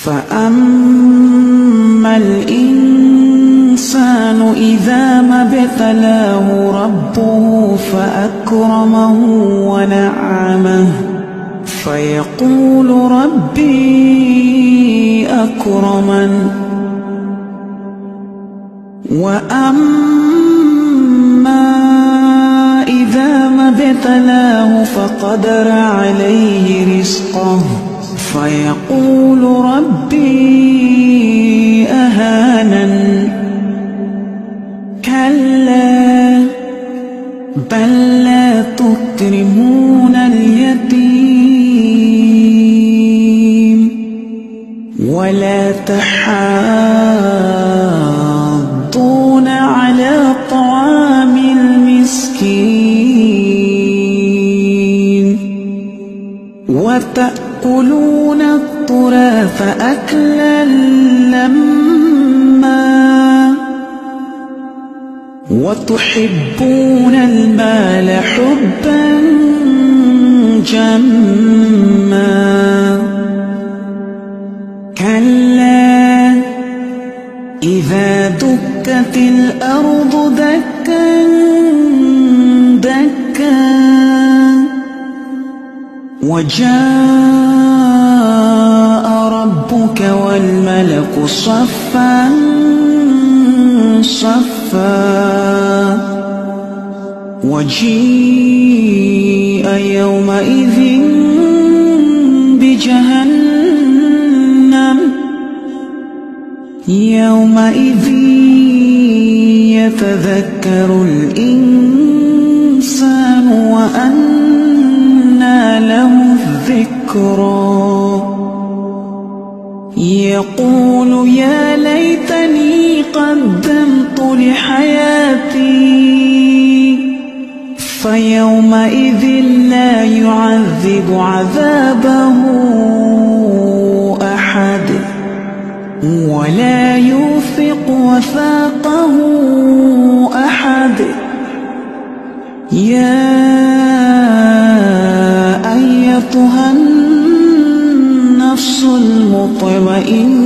فأما الإنسان إذا ما ابتلاه ربه فأكرمه ونعمه فيقول ربي أكرمن وأما إذا ما ابتلاه فقدر عليه رزقه فيقول ربي أهانن كلا بل لا تكرمون اليتيم ولا تحاضون على طعام المسكين وتأكلون التراث أكلا لما وتحبون المال حبا جما كلا إذا دكت الأرض دكا دكا وجاء ربك والملك صفا صفا وجيء يومئذ بجهنم يومئذ يتذكر الإنسان وأنى له الذكرى يقول يا ليتني قدمت لحياتي فيومئذ لا يعذب عذابه أحد ولا يوثق وثاقه أحد يا أيتها النفس المطمئنة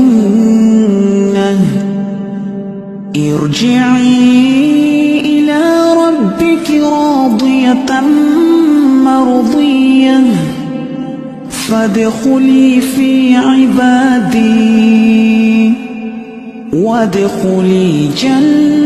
ارجعي إلى ربك راضية مرضية فادخلي في عبادي وادخلي جنتي.